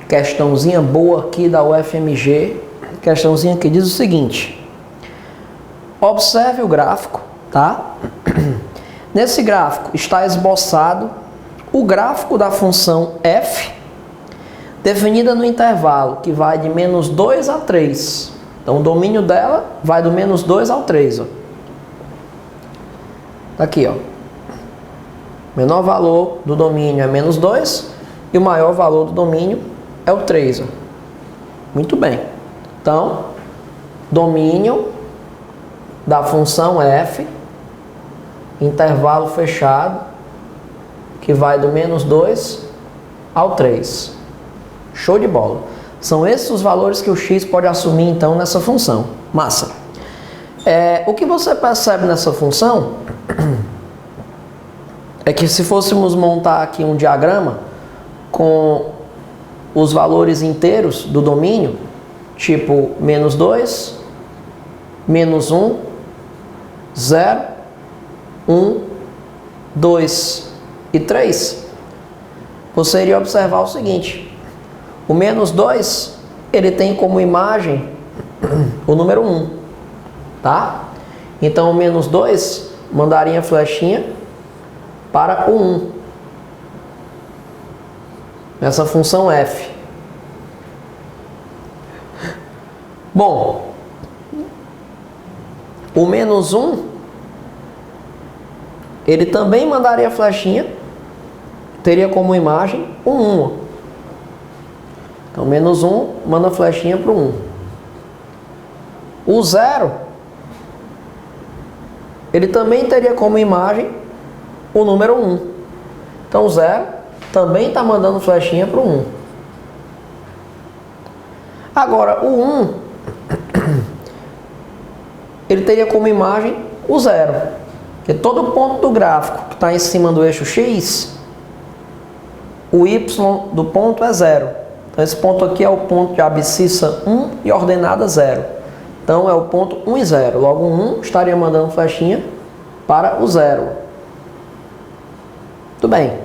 Questãozinha boa aqui da UFMG. Questãozinha que diz o seguinte: observe o gráfico, tá? Nesse gráfico está esboçado o gráfico da função f, definida no intervalo que vai de menos 2 a 3. Então o domínio dela vai do menos 2 ao 3. Ó. Tá aqui, ó. O menor valor do domínio é menos 2 e o maior valor do domínio é o 3. Ó. Muito bem. Então, domínio da função f, intervalo fechado, que vai do menos 2 ao 3. Show de bola. São esses os valores que o x pode assumir, então, nessa função. Massa. O que você percebe nessa função é que se fôssemos montar aqui um diagrama com os valores inteiros do domínio, tipo menos 2, menos 1, 0, 1, 2 e 3, você iria observar o seguinte: o menos 2, ele tem como imagem o número 1, tá? Então o menos 2 mandaria a flechinha para o 1, nessa função f. Bom, o menos 1, ele também mandaria a flechinha, teria como imagem o 1. Então, menos 1 manda a flechinha para o 1. O 0, ele também teria como imagem o número 1. Então, o 0 também está mandando flechinha para o 1. Agora, o 1, ele teria como imagem o 0. Porque todo ponto do gráfico que está em cima do eixo x, o y do ponto é 0. Então, esse ponto aqui é o ponto de abscissa 1 e ordenada 0. Então, é o ponto 1 e 0. Logo, o 1 estaria mandando flechinha para o 0. Muito bem.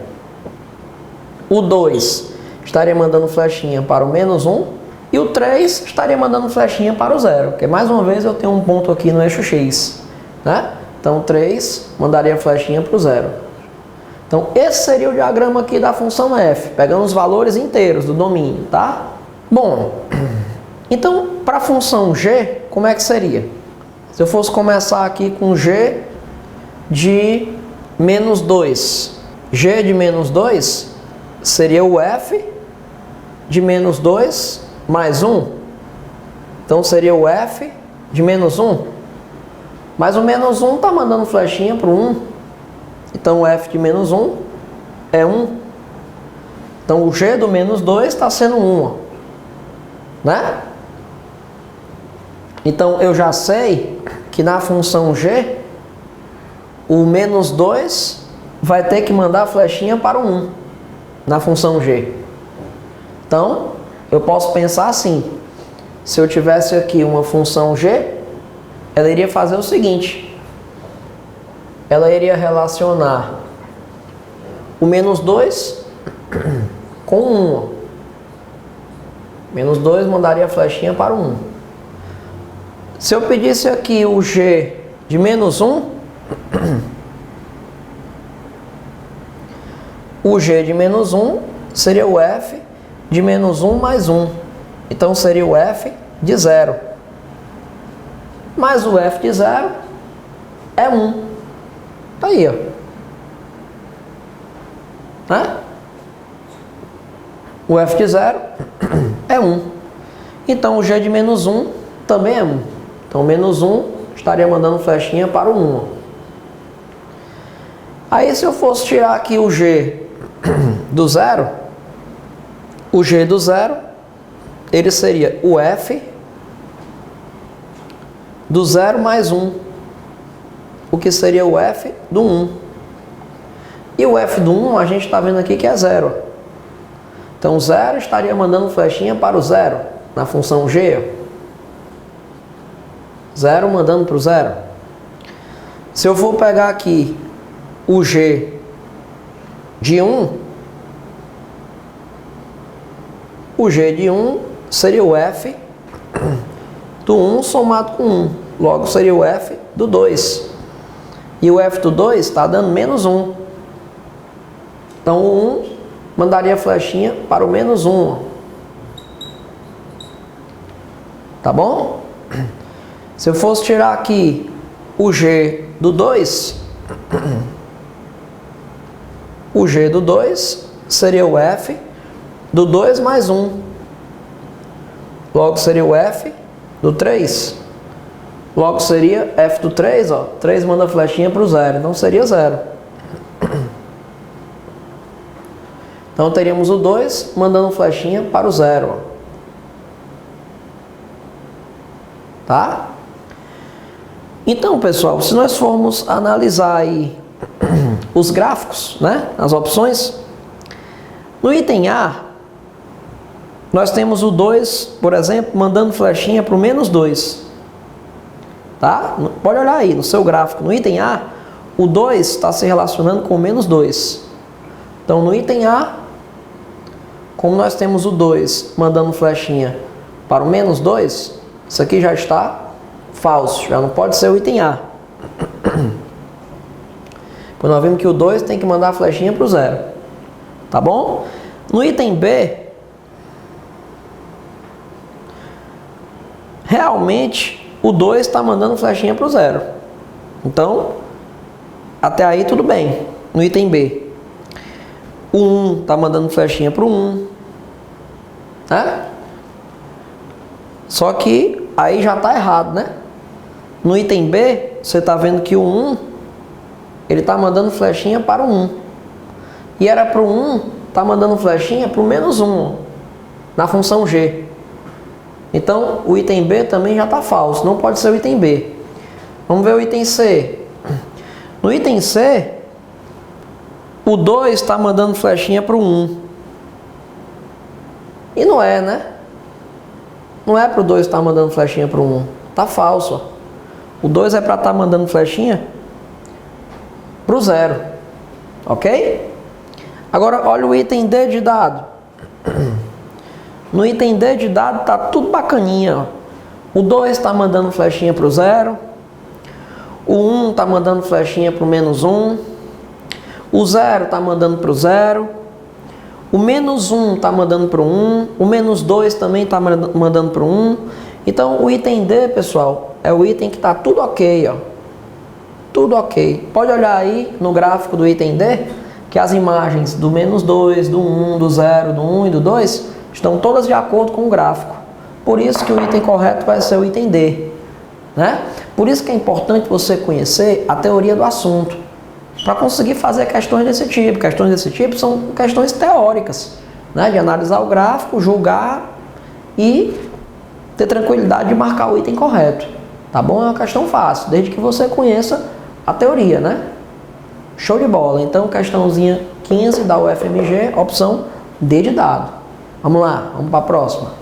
O 2 estaria mandando flechinha para o menos 1. E o 3 estaria mandando flechinha para o 0. Porque, mais uma vez, eu tenho um ponto aqui no eixo x, né? Então, o 3 mandaria flechinha para o 0. Então, esse seria o diagrama aqui da função f, pegando os valores inteiros do domínio, tá? Bom, então, para a função g, como é que seria? Se eu fosse começar aqui com g de menos 2. G de menos 2 seria o f de menos 2 mais 1. Então, seria o f de menos 1. Mas o menos 1 está mandando flechinha para o 1. Então, o f de menos 1 é 1. Então, o g do menos 2 está sendo 1. Ó. Né? Então, eu já sei que na função g, o menos 2 vai ter que mandar flechinha para o 1. Na função g. Então, eu posso pensar assim. Se eu tivesse aqui uma função g, ela iria fazer o seguinte: ela iria relacionar o menos 2 com 1. Menos 2 mandaria a flechinha para o 1. Se eu pedisse aqui o g de menos 1, o g de menos 1 seria o f de menos 1 mais 1. Então, seria o f de 0. Mas o f de 0 é 1. Tá aí, ó. Né? O f de 0 é 1. Então, o g de menos 1 também é 1. Então, menos 1 estaria mandando flechinha para o 1. Aí, se eu fosse tirar aqui o g do 0, o g do 0, ele seria o f do 0 mais 1, o que seria o f do 1. E o f do 1 a gente está vendo aqui que é 0. Então, 0 estaria mandando flechinha para o 0, na função g. 0 mandando para o 0. Se eu for pegar aqui o g de 1, o G de 1 seria o F do 1 somado com 1. Logo, seria o F do 2. E o F do 2 está dando menos 1. Então, o 1 mandaria a flechinha para o menos 1. Tá bom? Se eu fosse tirar aqui o G do 2, o G do 2 seria o F do 2 mais 1. Logo, seria o F do 3. Logo, seria F do 3, ó. 3 manda a flechinha para o 0, então seria 0. Então, teríamos o 2 mandando flechinha para o 0, ó. Tá? Então, pessoal, se nós formos analisar aí os gráficos, né, as opções, no item A, nós temos o 2, por exemplo, mandando flechinha para o menos 2. Tá? Pode olhar aí no seu gráfico. No item A, o 2 está se relacionando com o menos 2. Então, no item A, como nós temos o 2 mandando flechinha para o menos 2, isso aqui já está falso, já não pode ser o item A. Pois nós vimos que o 2 tem que mandar a flechinha para o 0. Tá bom? No item B, realmente o 2 está mandando flechinha para o 0. Então, até aí tudo bem. No item B, o 1 está mandando flechinha para o 1. Né? Só que aí já está errado, né? No item B, você está vendo que o 1, ele está mandando flechinha para o 1. E era para o 1, está mandando flechinha para o menos 1, na função G. Então, o item B também já está falso, não pode ser o item B. Vamos ver o item C. No item C, o 2 está mandando flechinha para o 1. E não é, né? Não é para o 2 estar mandando flechinha para o 1. Está falso, ó. O 2 é para estar mandando flechinha para o 0. Ok? Agora, olha o item D de dado. No item D de dado está tudo bacaninha, ó. O 2 está mandando flechinha para o 0. O 1 está mandando flechinha para o menos 1. O 0 está mandando para o 0. O menos 1 está mandando para o 1. O menos 2 também está mandando para o 1. Então, o item D, pessoal, é o item que está tudo ok, ó. Tudo ok. Pode olhar aí no gráfico do item D, que as imagens do menos 2, do 1, do 0, do 1 e do 2 estão todas de acordo com o gráfico. Por isso que o item correto vai ser o item D. Né? Por isso que é importante você conhecer a teoria do assunto, para conseguir fazer questões desse tipo. Questões desse tipo são questões teóricas, né? De analisar o gráfico, julgar e ter tranquilidade de marcar o item correto. Tá bom? É uma questão fácil, desde que você conheça a teoria, né? Show de bola. Então, questãozinha 15 da UFMG, opção D de dado. Vamos lá, vamos para a próxima.